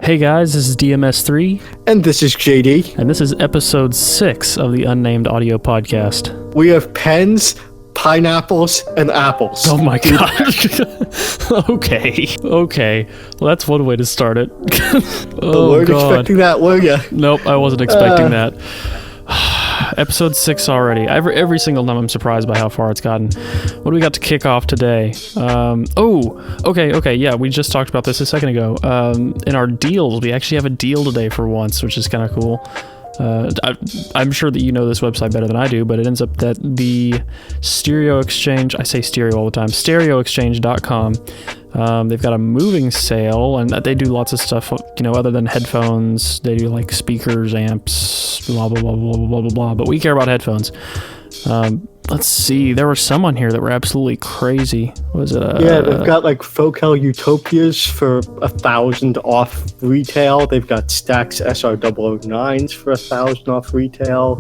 Hey guys, this is DMS3. And this is JD. And this is episode 6 of the Unnamed audio podcast. We have pens, pineapples, and apples. Oh my god. Okay. Well, that's one way to start it. Weren't expecting that, were you? Nope, I wasn't expecting that. Episode 6 already. Every single time I'm surprised by how far it's gotten. What do we got to kick off today? Okay. Yeah, we just talked about this a second ago. In our deals, we actually have a deal today for once, which is kind of cool. I'm sure that you know this website better than I do, but it ends up that the Stereo Exchange, I say stereo all the time, stereoexchange.com, they've got a moving sale, and they do lots of stuff, other than headphones. They do like speakers, amps, blah, blah, blah, blah, blah, blah, blah, but we care about headphones. Let's see, there were some on here that were absolutely crazy. Was it? Yeah, they've got like Focal Utopias for 1,000 off retail. They've got Stax SR009s for 1,000 off retail.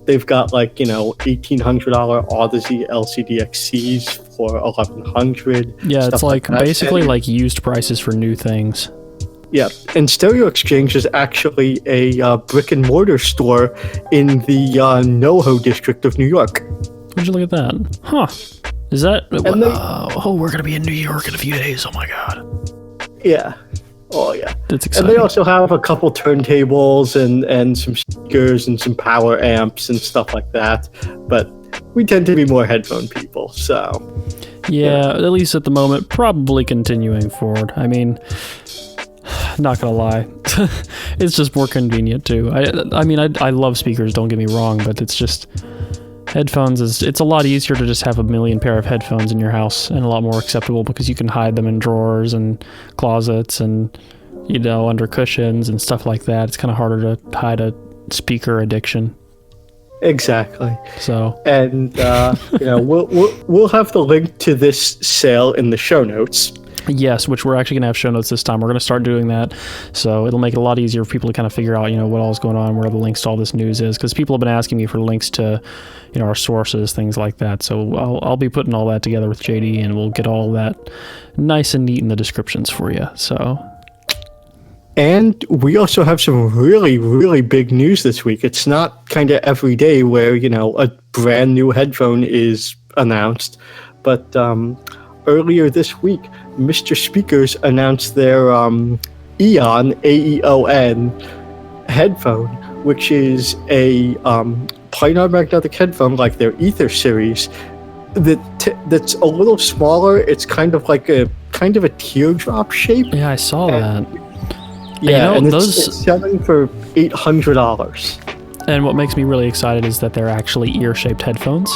They've got like, $1,800 Odyssey LCD XCs for 1,100. Yeah, it's like basically like used prices for new things. Yeah, and Stereo Exchange is actually a brick and mortar store in the NoHo district of New York. Would you look at that? Huh. Is that... we're going to be in New York in a few days. Oh my god. Yeah. Oh yeah. That's exciting. And they also have a couple turntables and some speakers and some power amps and stuff like that. But we tend to be more headphone people, so... Yeah, at least at the moment, probably continuing forward. I mean... Not gonna lie, it's just more convenient too. I love speakers, don't get me wrong, but it's just headphones it's a lot easier to just have a million pair of headphones in your house, and a lot more acceptable because you can hide them in drawers and closets and under cushions and stuff like that. It's kind of harder to hide a speaker addiction. Exactly. So, and we'll have the link to this sale in the show notes. Yes, which we're actually going to have show notes this time. We're going to start doing that, so it'll make it a lot easier for people to kind of figure out, what all is going on, where the links to all this news is, because people have been asking me for links to, our sources, things like that. So I'll be putting all that together with JD, and we'll get all that nice and neat in the descriptions for you. So. And we also have some really, really big news this week. It's not kind of every day where, a brand new headphone is announced, but earlier this week, Mr. Speakers announced their Aeon, A-E-O-N, headphone, which is a planar magnetic headphone like their Ether series that's a little smaller. It's kind of a teardrop shape. Yeah, I saw that. Yeah, and it's selling for $800. And what makes me really excited is that they're actually ear-shaped headphones.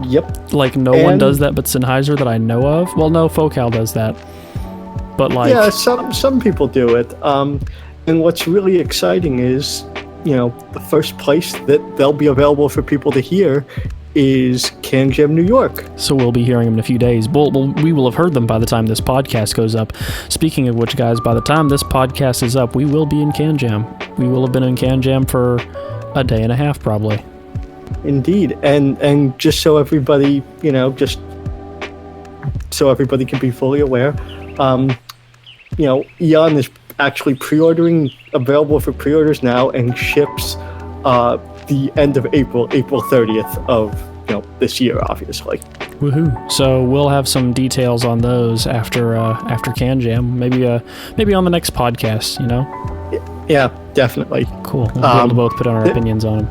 Yep. Like, no one does that but Sennheiser that I know of. Well, no, Focal does that. But, like... Yeah, some people do it. And what's really exciting is, the first place that they'll be available for people to hear is CanJam New York. So we'll be hearing them in a few days. We will have heard them by the time this podcast goes up. Speaking of which, guys, by the time this podcast is up, we will be in CanJam. We will have been in CanJam for a day and a half, probably. Indeed, and just so everybody, just so everybody can be fully aware, Eon is actually available for pre-orders now, and ships the end of April 30th of this year, obviously. Woohoo! So we'll have some details on those after CanJam, maybe on the next podcast. Yeah, definitely. Cool. We'll be able to both put on our opinions on them.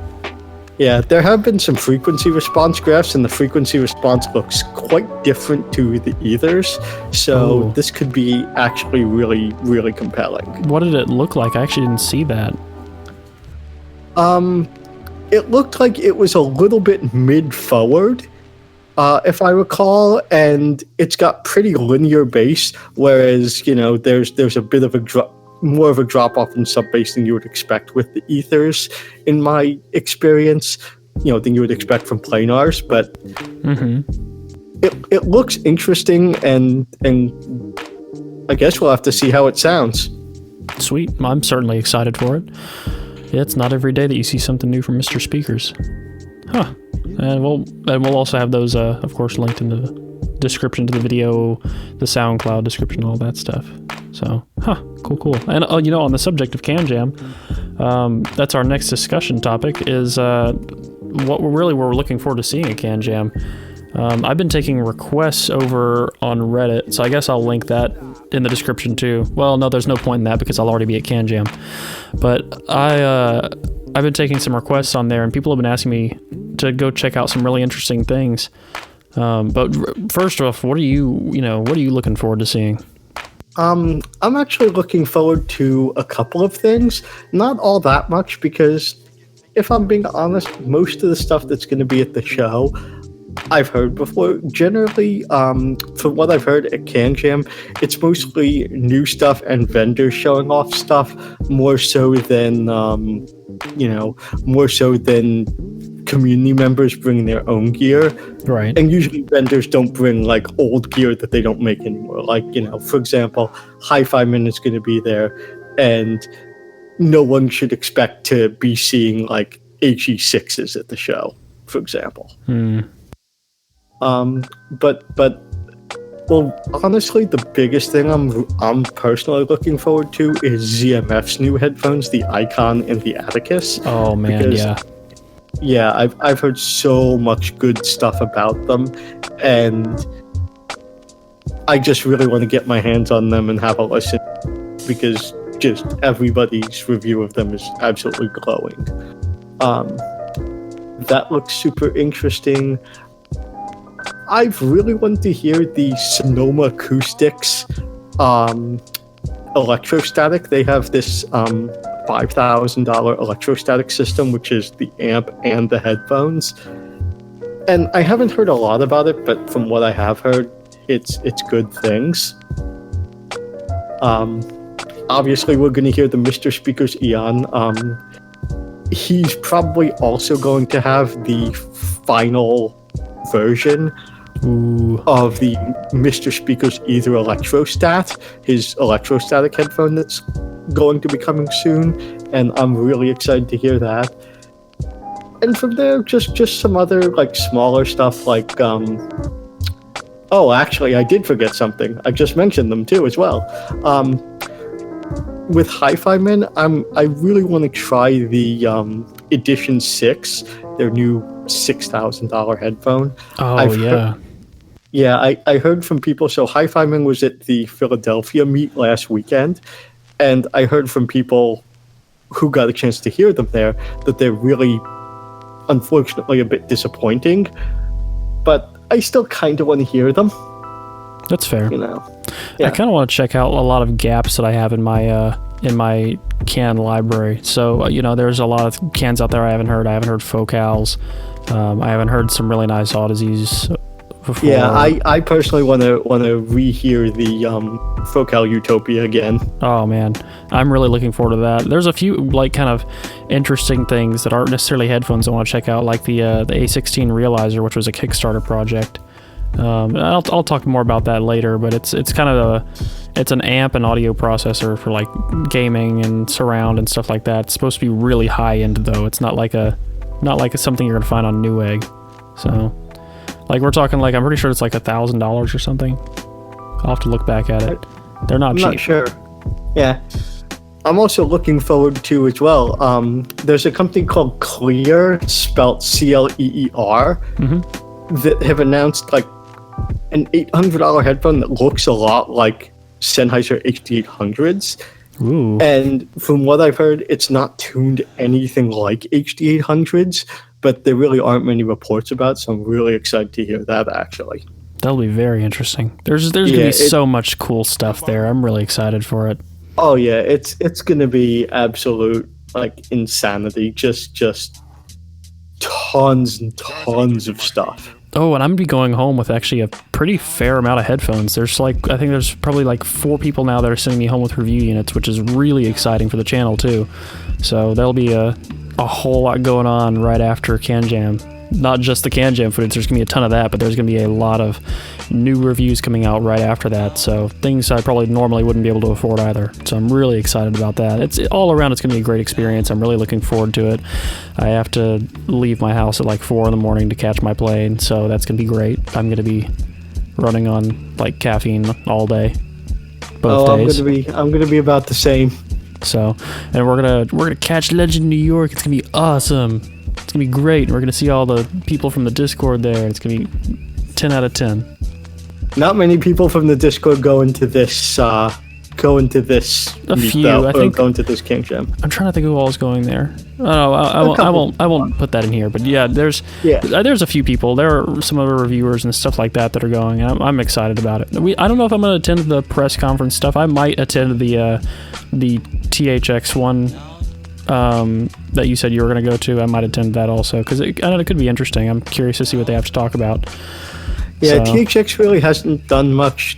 Yeah, there have been some frequency response graphs, and the frequency response looks quite different to the ethers, so This could be actually really, really compelling. What did it look like? I actually didn't see that. It looked like it was a little bit mid-forward, if I recall, and it's got pretty linear bass, whereas, there's a bit of a more of a drop-off in sub-bass than you would expect with the ethers, in my experience, than you would expect from planars, but it looks interesting, and I guess we'll have to see how it sounds. Sweet. I'm certainly excited for it. Yeah, it's not every day that you see something new from Mr. Speakers. Huh. And we'll also have those, of course, linked in the description to the video, the SoundCloud description, all that stuff. So, cool. And on the subject of CanJam, that's our next discussion topic is what we're looking forward to seeing at CanJam. I've been taking requests over on Reddit, so I guess I'll link that in the description too. Well, no, there's no point in that because I'll already be at CanJam. But I've been taking some requests on there, and people have been asking me to go check out some really interesting things. But first off, what are you looking forward to seeing? I'm actually looking forward to a couple of things. Not all that much because, if I'm being honest, most of the stuff that's going to be at the show I've heard before. Generally, from what I've heard at CanJam, it's mostly new stuff and vendors showing off stuff more so than community members bringing their own gear. Right. And usually vendors don't bring like old gear that they don't make anymore. Like, for example, Hi-Fi Man is going to be there, and no one should expect to be seeing like HE6s at the show, for example. But honestly, the biggest thing I'm personally looking forward to is ZMF's new headphones, the Icon and the Atticus. Oh man, yeah, I've heard so much good stuff about them, and I just really want to get my hands on them and have a listen, because just everybody's review of them is absolutely glowing. That looks super interesting. I've really wanted to hear the Sonoma Acoustics electrostatic. They have this $5,000 electrostatic system, which is the amp and the headphones. And I haven't heard a lot about it, but from what I have heard, it's good things. Obviously, we're going to hear the Mr. Speakers Eon. He's probably also going to have the final version of the Mr. Speakers Ether Electrostat, his electrostatic headphone that's going to be coming soon, and I'm really excited to hear that. And from there, just some other like smaller stuff like actually, I did forget something. I just mentioned them too as well. With Hi-Fi Man, I really want to try the Edition 6, their new $6,000 headphone. I heard from people. So Hi-Fi Man was at the Philadelphia meet last weekend, and I heard from people who got a chance to hear them there that they're really, unfortunately, a bit disappointing. But I still kind of want to hear them. That's fair. Yeah. I kind of want to check out a lot of gaps that I have in my can library. So there's a lot of cans out there I haven't heard. I haven't heard Focals. I haven't heard some really nice Odysseys before. Yeah, I personally want to rehear the Focal Utopia again. Oh man, I'm really looking forward to that. There's a few like kind of interesting things that aren't necessarily headphones I want to check out, like the A16 Realizer, which was a Kickstarter project. I'll talk more about that later, but it's kind of it's an amp and audio processor for like gaming and surround and stuff like that. It's supposed to be really high end though. It's not like something you're gonna find on Newegg. So like we're talking like I'm pretty sure it's like $1,000 or something. I'll have to look back at it. They're not cheap. I'm not sure. Yeah. I'm also looking forward to as well. There's a company called Clear, spelled CLEER, that have announced like an $800 headphone that looks a lot like Sennheiser HD800s. Ooh. And from what I've heard, it's not tuned anything like HD800s, but there really aren't many reports about it, so I'm really excited to hear that, actually. That'll be very interesting. There's going to be so much cool stuff there. I'm really excited for it. Oh, yeah. It's going to be absolute, like, insanity. Just tons and tons of stuff. Oh, and I'm going to be going home with actually a pretty fair amount of headphones. I think there's probably like 4 people now that are sending me home with review units, which is really exciting for the channel too. So there'll be a whole lot going on right after CanJam. Not just the CanJam footage, there's going to be a ton of that, but there's going to be a lot of new reviews coming out right after that. So things I probably normally wouldn't be able to afford either. So I'm really excited about that. It's all around, it's going to be a great experience. I'm really looking forward to it. I have to leave my house at like 4 in the morning to catch my plane, so that's going to be great. I'm going to be running on like caffeine all day, both days. I'm gonna be about the same. So, and we're gonna catch Legend New York. It's gonna be awesome. It's gonna be great. We're gonna see all the people from the Discord there. It's gonna be 10 out of 10. Not many people from the Discord go into this. A few, I think. Going to this King Jam. I'm trying to think who all is going there. Oh, I won't put that in here. But yeah, there's a few people. There are some other reviewers and stuff like that that are going. And I'm excited about it. I don't know if I'm going to attend the press conference stuff. I might attend the THX one that you said you were going to go to. I might attend that also because it could be interesting. I'm curious to see what they have to talk about. Yeah, so. THX really hasn't done much.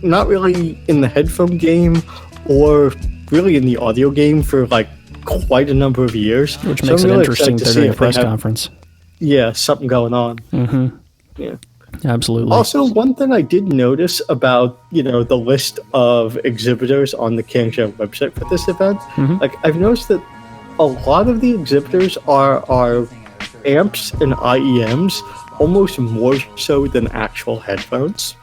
Not really in the headphone game or really in the audio game for like quite a number of years. Which makes it really interesting to see a press conference. Yeah, something going on. Mm-hmm. Yeah. Absolutely. Also, one thing I did notice about, the list of exhibitors on the Kangshou website for this event, like I've noticed that a lot of the exhibitors are amps and IEMs, almost more so than actual headphones.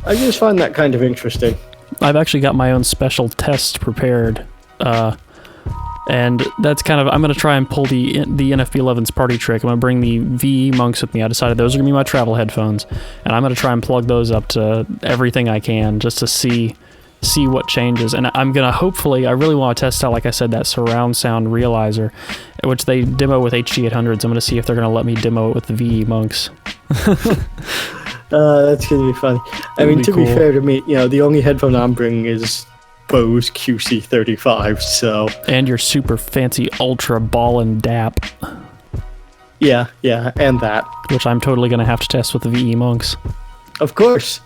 I just find that kind of interesting. I've actually got my own special test prepared, and that's kind of, I'm going to try and pull the NFB11's party trick. I'm going to bring the VE Monks with me. I decided those are going to be my travel headphones, and I'm going to try and plug those up to everything I can just to see what changes. And I'm going to hopefully, I really want to test out, like I said, that surround sound realizer, which they demo with HD800s. I'm going to see if they're going to let me demo it with the VE Monks. That's going to be funny. I mean, to be fair to me, the only headphone I'm bringing is Bose QC35, so... And your super fancy Ultra Ballin' DAP. Yeah, and that. Which I'm totally going to have to test with the VE Monks. Of course.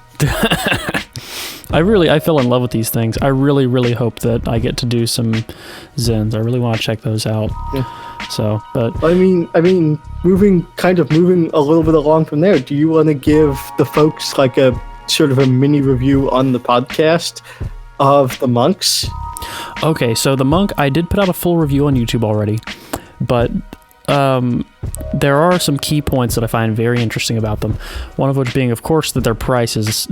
I fell in love with these things. I really, really hope that I get to do some Zens. I really want to check those out. Yeah. So, but I mean, moving a little bit along from there, do you want to give the folks like a sort of a mini review on the podcast of the Monks? Okay, so the Monk, I did put out a full review on YouTube already, but there are some key points that I find very interesting about them. One of which being, of course, that their price is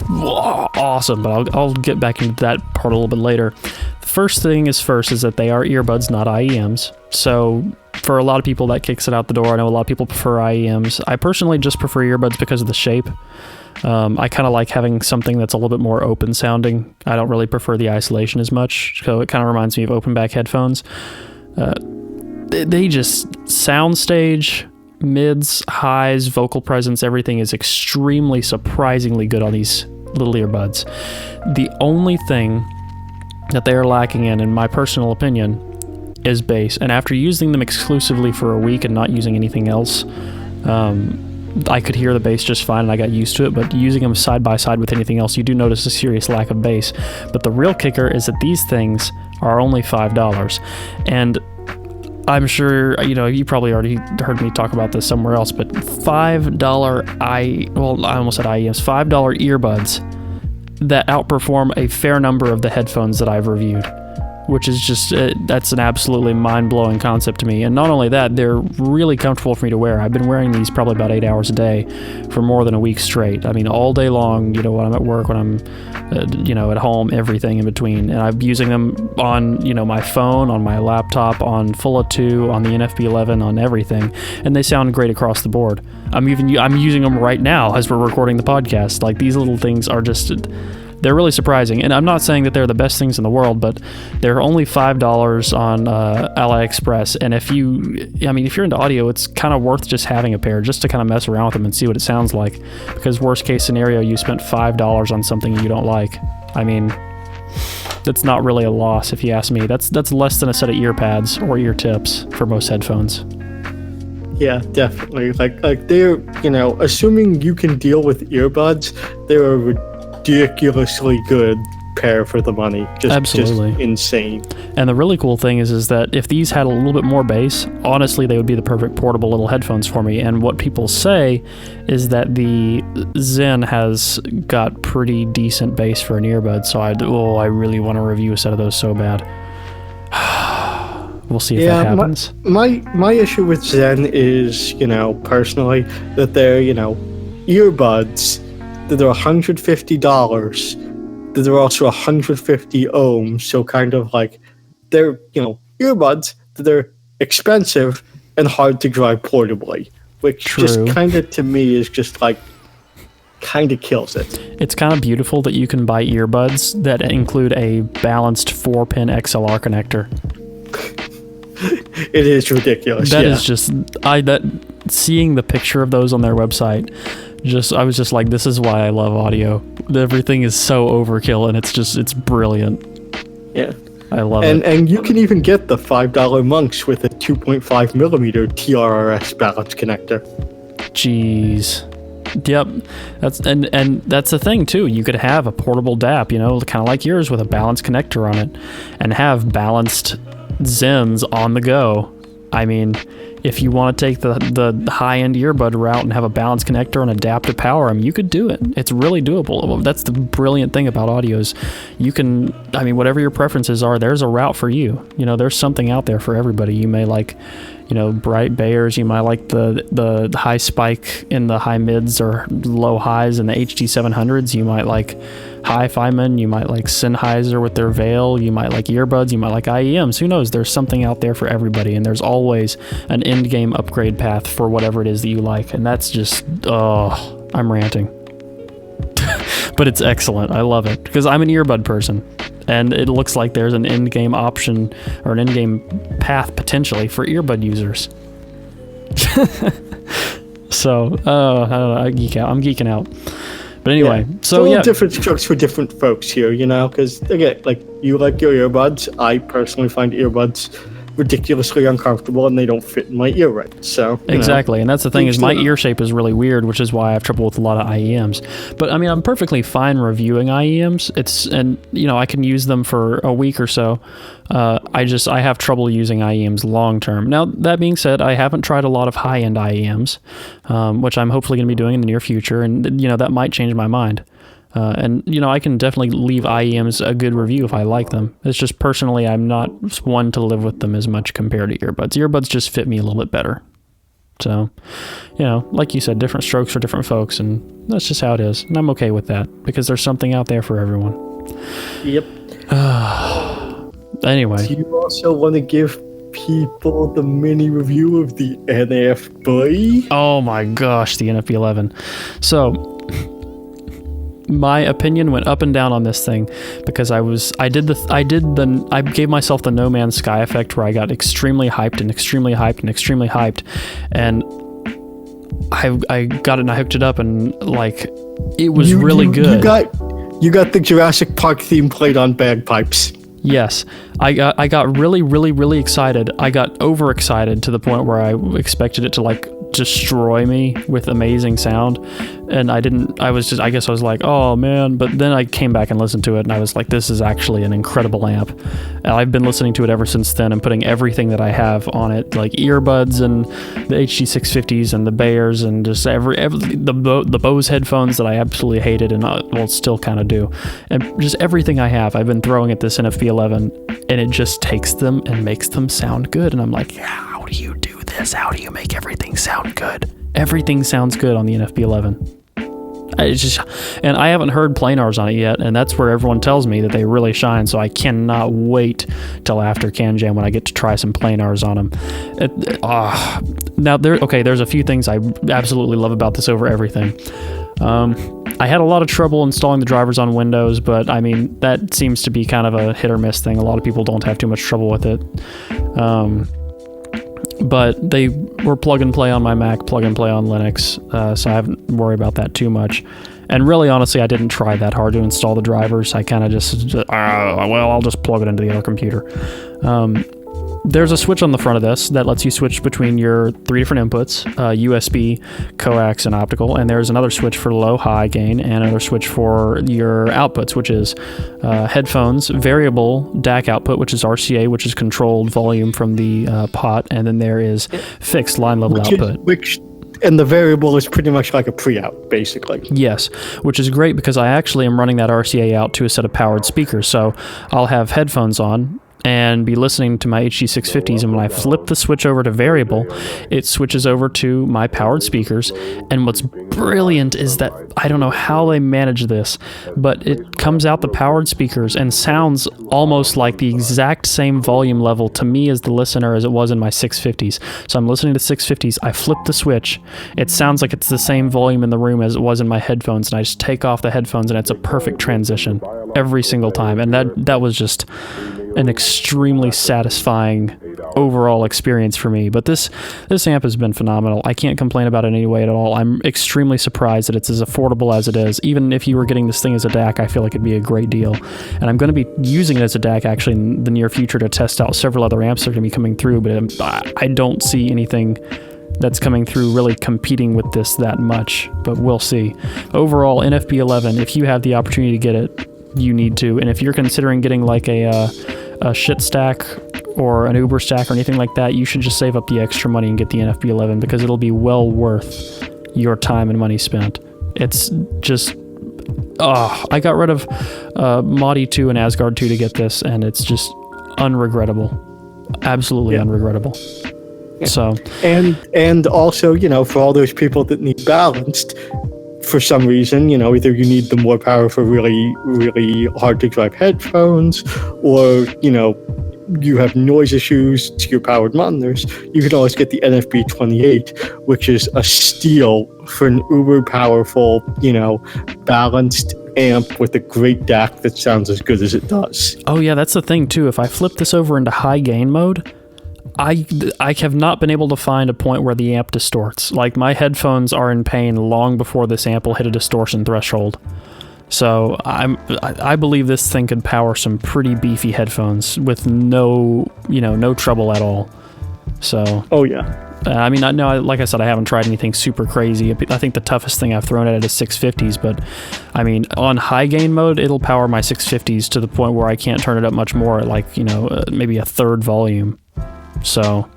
awesome, but I'll get back into that part a little bit later. The first thing is that they are earbuds, not IEMs. So for a lot of people, that kicks it out the door. I know a lot of people prefer IEMs. I personally just prefer earbuds because of the shape. I kind of like having something that's a little bit more open sounding. I don't really prefer the isolation as much, so it kind of reminds me of open back headphones. They just soundstage, mids, highs, vocal presence, everything is extremely surprisingly good on these little earbuds. The only thing that they are lacking in my personal opinion, is bass. And after using them exclusively for a week and not using anything else, I could hear the bass just fine and I got used to it, but using them side by side with anything else, you do notice a serious lack of bass. But the real kicker is that these things are only $5. And I'm sure, you probably already heard me talk about this somewhere else, but $5 I almost said IEMs, $5 earbuds that outperform a fair number of the headphones that I've reviewed, which is just, that's an absolutely mind-blowing concept to me. And not only that, they're really comfortable for me to wear. I've been wearing these probably about 8 hours a day for more than a week straight. I mean, all day long, when I'm at work, when I'm, at home, everything in between. And I'm using them on, my phone, on my laptop, on Fulla 2, on the NFB11, on everything. And they sound great across the board. I'm using them right now as we're recording the podcast. Like, these little things are just... They're really surprising, and I'm not saying that they're the best things in the world, but they're only $5 on AliExpress. And if you're into audio, it's kind of worth just having a pair, just to kind of mess around with them and see what it sounds like. Because worst case scenario, you spent $5 on something you don't like. I mean, that's not really a loss if you ask me. That's less than a set of ear pads or ear tips for most headphones. Yeah, definitely. Like they're, assuming you can deal with earbuds, they're a ridiculously good pair for the money. Absolutely. Just insane. And the really cool thing is that if these had a little bit more bass, honestly, they would be the perfect portable little headphones for me. And what people say is that the Zen has got pretty decent bass for an earbud, so I really want to review a set of those so bad. We'll see if that happens. My issue with Zen is, personally, that they're, earbuds that are $150 that are also 150 ohms. So kind of like they're, earbuds that are expensive and hard to drive portably, which just kind of to me is just like kind of kills it. It's kind of beautiful that you can buy earbuds that include a balanced 4-pin XLR connector. It is ridiculous. That is just seeing the picture of those on their website. I was just like, this is why I love audio. Everything is so overkill, and it's brilliant. Yeah, I love it. And you can even get the $5 monks with a 2.5 millimeter TRRS balance connector. Jeez. Yep, that's the thing too. You could have a portable DAP, kind of like yours, with a balanced connector on it, and have balanced Zens on the go. I mean, if you want to take the high-end earbud route and have a balanced connector and adapt to power them, you could do it. It's really doable. That's the brilliant thing about audios. You can, whatever your preferences are, there's a route for you. There's something out there for everybody. You may like, bright Bayers. You might like the high spike in the high mids or low highs in the HD 700s. You might like Hi-Fiman. You might like Sennheiser with their Veil. You might like earbuds. You might like IEMs. Who knows? There's something out there for everybody, and there's always an end game upgrade path for whatever it is that you like. And that's just, I'm ranting. But it's excellent. I love it because I'm an earbud person. And it looks like there's an end-game option or an end-game path potentially for earbud users. So, I don't know, I'm geeking out. But anyway, so yeah. Different strokes for different folks here, because again, like you like your earbuds. I personally find earbuds ridiculously uncomfortable and they don't fit in my ear right. So exactly, and that's the thing is my ear shape is really weird, which is why I have trouble with a lot of IEMs. But I'm perfectly fine reviewing IEMs. I can use them for a week or so. I have trouble using IEMs long term. Now that being said, I haven't tried a lot of high end IEMs, which I'm hopefully going to be doing in the near future, and that might change my mind. I can definitely leave IEMs a good review if I like them. It's just personally, I'm not one to live with them as much compared to earbuds. Earbuds just fit me a little bit better. So, like you said, different strokes for different folks, and that's just how it is. And I'm okay with that because there's something out there for everyone. Yep. Anyway. Do you also want to give people the mini review of the NFB? Oh my gosh, the NFB11. So, my opinion went up and down on this thing because I gave myself the No Man's Sky effect where I got extremely hyped and extremely hyped and extremely hyped, and I got it and I hooked it up and like it was really good. You got the Jurassic Park theme played on bagpipes. Yes, I got really, really, really excited. I got overexcited to the point where I expected it to like destroy me with amazing sound, and I guess I was like, oh man, but then I came back and listened to it and I was like, this is actually an incredible amp, and I've been listening to it ever since then and putting everything that I have on it, like earbuds and the HD 650s and the Bayers and just the Bose headphones that I absolutely hated and still kind of do, and just everything I have I've been throwing at this NFB11, and it just takes them and makes them sound good, and I'm like, how do you do this? How do you make everything sound good? Everything sounds good on the NFB11. And I haven't heard planars on it yet, and that's where everyone tells me that they really shine, so I cannot wait till after CanJam when I get to try some planars on them. Now, there's a few things I absolutely love about this over everything. I had a lot of trouble installing the drivers on Windows, but that seems to be kind of a hit or miss thing. A lot of people don't have too much trouble with it. But they were plug and play on my Mac, plug and play on Linux, so I haven't worried about that too much. And really, honestly, I didn't try that hard to install the drivers. I kind of I'll just plug it into the other computer. There's a switch on the front of this that lets you switch between your 3 different inputs, USB, coax, and optical, and there's another switch for low-high gain and another switch for your outputs, which is headphones, variable DAC output, which is RCA, which is controlled volume from the pot, and then there is fixed line-level output. And the variable is pretty much like a pre-out, basically. Yes, which is great because I actually am running that RCA out to a set of powered speakers, so I'll have headphones on, and be listening to my HD650s, and when I flip the switch over to variable, it switches over to my powered speakers. And what's brilliant is that I don't know how they manage this, but it comes out the powered speakers and sounds almost like the exact same volume level to me as the listener as it was in my 650s. So I'm listening to 650s, I flip the switch, it sounds like it's the same volume in the room as it was in my headphones, and I just take off the headphones and it's a perfect transition every single time. And that was just an extremely satisfying overall experience for me. But this amp has been phenomenal. I can't complain about it in any way at all. I'm extremely surprised that it's as affordable as it is. Even if you were getting this thing as a DAC, I feel like it'd be a great deal. And I'm going to be using it as a DAC actually in the near future to test out several other amps that are going to be coming through, but I don't see anything that's coming through really competing with this that much, but we'll see. Overall, NFB11, if you have the opportunity to get it, you need to. And if you're considering getting like a shit stack or an Uber stack or anything like that, you should just save up the extra money and get the NFB11, because it'll be well worth your time and money spent. It's just, I got rid of Modi 2 and Asgard 2 to get this, and it's just unregrettable. Absolutely unregrettable. Yeah. So, and also, for all those people that need balanced, for some reason, either you need the more powerful, really, really hard to drive headphones, or, you have noise issues to your powered monitors, you can always get the NFB28, which is a steal for an uber powerful, balanced amp with a great DAC that sounds as good as it does. Oh yeah, that's the thing too. If I flip this over into high gain mode, I have not been able to find a point where the amp distorts. Like, my headphones are in pain long before this amp will hit a distortion threshold. So I believe this thing could power some pretty beefy headphones with no trouble at all. So. Oh yeah. I mean, like I said, I haven't tried anything super crazy. I think the toughest thing I've thrown at it is 650s, but I mean, on high gain mode, it'll power my 650s to the point where I can't turn it up much more at maybe a third volume. So,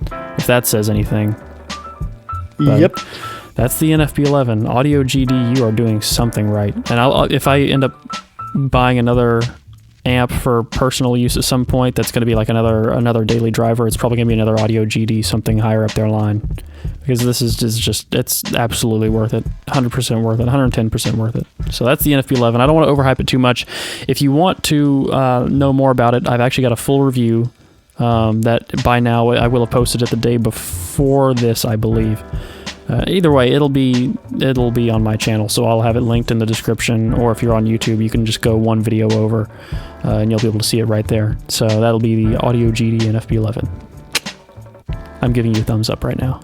if that says anything. But yep. That's the NFB11. Audio GD, you are doing something right. And if I end up buying another amp for personal use at some point, that's going to be like another daily driver, it's probably going to be another Audio GD, something higher up their line. Because this is just it's absolutely worth it. 100% worth it. 110% worth it. So that's the NFB11. I don't want to overhype it too much. If you want to know more about it, I've actually got a full review that by now I will have posted it the day before this, I believe. Either way, it'll be on my channel, so I'll have it linked in the description, or if you're on YouTube, you can just go one video over, and you'll be able to see it right there. So that'll be the Audio GD NFB11. I'm giving you a thumbs up right now.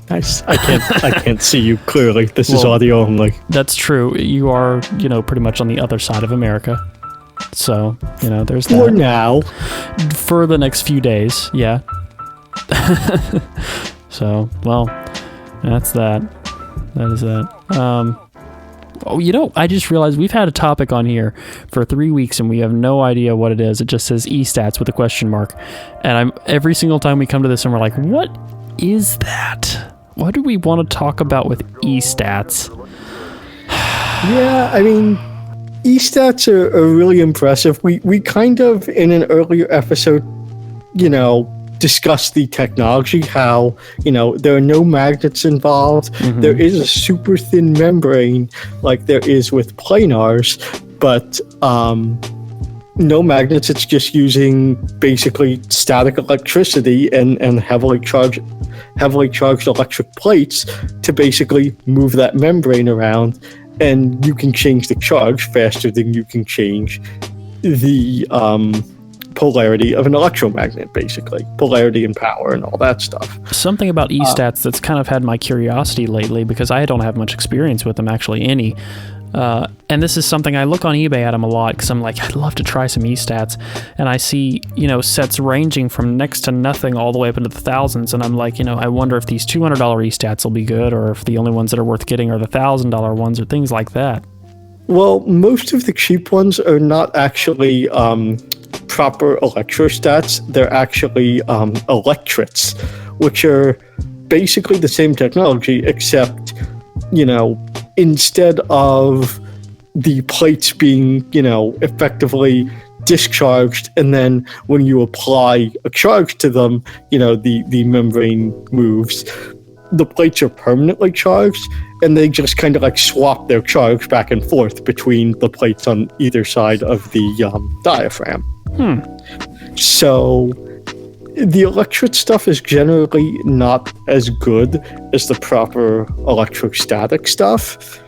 Nice. I can't see you clearly. This is audio only. That's true. You are, pretty much on the other side of America. So, there's that. For now. For the next few days, yeah. So, well, that's that. That is that. I just realized we've had a topic on here for 3 weeks and we have no idea what it is. It just says eStats with a question mark. And every single time we come to this and we're like, what is that? What do we want to talk about with eStats? Yeah, I mean, eStats are really impressive. We kind of, in an earlier episode, discussed the technology, how, there are no magnets involved. Mm-hmm. There is a super thin membrane like there is with planars, but no magnets. It's just using basically static electricity and heavily charged electric plates to basically move that membrane around. And you can change the charge faster than you can change the polarity of an electromagnet, basically. Polarity and power and all that stuff. Something about eStats that's kind of had my curiosity lately, because I don't have much experience with them, actually, any. And this is something I look on eBay at them a lot, because I'm like, I'd love to try some eStats. And I see, sets ranging from next to nothing all the way up into the thousands. And I'm like, I wonder if these $200 eStats will be good, or if the only ones that are worth getting are the $1,000 ones, or things like that. Well, most of the cheap ones are not actually proper electrostats. They're actually electrets, which are basically the same technology, except, instead of the plates being, effectively discharged, and then when you apply a charge to them, the membrane moves. The plates are permanently charged, and they just kind of like swap their charge back and forth between the plates on either side of the diaphragm. So the electric stuff is generally not as good as the proper electrostatic stuff.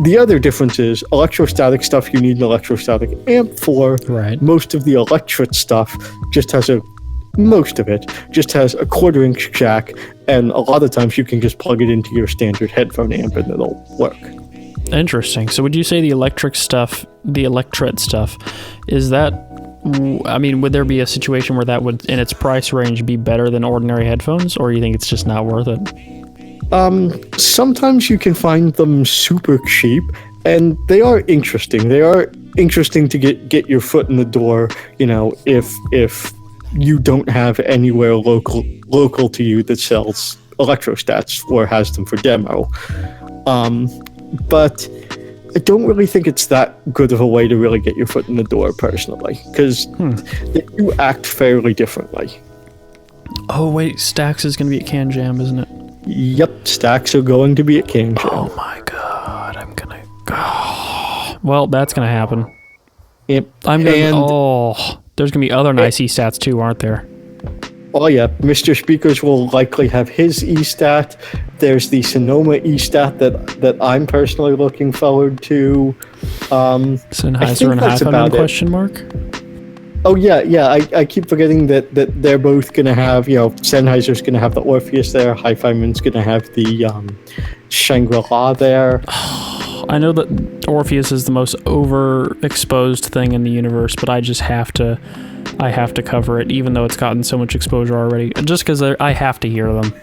The other difference is electrostatic stuff, you need an electrostatic amp for. Right. Most of the electric stuff just has a 1/4-inch jack, and a lot of times you can just plug it into your standard headphone amp and it'll work. Interesting. So would you say the electret stuff, is that, I mean, would there be a situation where that would, in its price range, be better than ordinary headphones, or you think it's just not worth it? Sometimes you can find them super cheap, and they are interesting. They are interesting to get your foot in the door, if you don't have anywhere local to you that sells electrostats or has them for demo. But I don't really think it's that good of a way to really get your foot in the door personally, because they do act fairly differently. Oh wait, Stax is going to be at Can Jam, isn't it? Yep, Stacks are going to be at Can Jam. Oh my god, I'm gonna go. Well, that's gonna happen. Yep. There's gonna be other nice e-stats too, aren't there? Oh yeah, Mr. Speakers will likely have his e-stat. There's the Sonoma e-stat that I'm personally looking forward to. Sennheiser and Hi-Fi question mark? Oh yeah. I keep forgetting that they're both gonna have, Sennheiser's gonna have the Orpheus there, Hi-Fiman's gonna have the Shangri-La there. I know that Orpheus is the most overexposed thing in the universe, but I just have to cover it, even though it's gotten so much exposure already. Just because I have to hear them.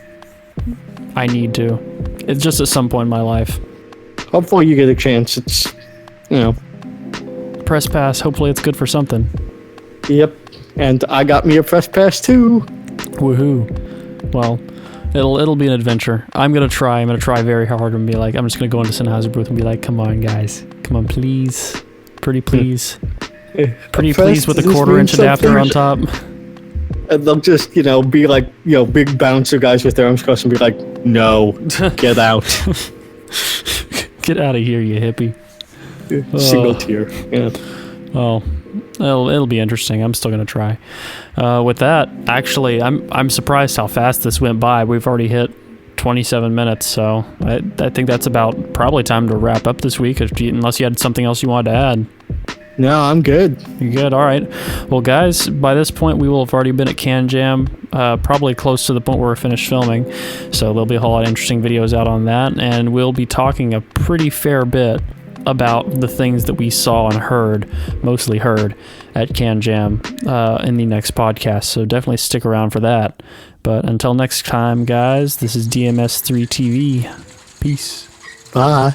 I need to. It's just at some point in my life. Hopefully you get a chance. It's, Press pass. Hopefully it's good for something. Yep. And I got me a press pass too. Woohoo. Well, it'll be an adventure. I'm gonna try very hard and be like, I'm just gonna go into Sennheiser booth and be like, come on guys, come on please, pretty please, pretty please with a 1/4-inch adapter on top. And they'll just, be like, big bouncer guys with their arms crossed and be like, no, get out. Get out of here, you hippie. Single tier. Yeah. Well, it'll be interesting. I'm still gonna try. With that, actually, I'm surprised how fast this went by. We've already hit 27 minutes, so I think that's about probably time to wrap up this week, unless you had something else you wanted to add. No, I'm good. You're good? All right. Well, guys, by this point, we will have already been at Can Jam, probably close to the point where we're finished filming, so there'll be a whole lot of interesting videos out on that, and we'll be talking a pretty fair bit about the things that we saw and mostly heard at Can Jam in the next podcast, so definitely stick around for that. But until next time, guys, this is DMS3 TV. Peace. Bye.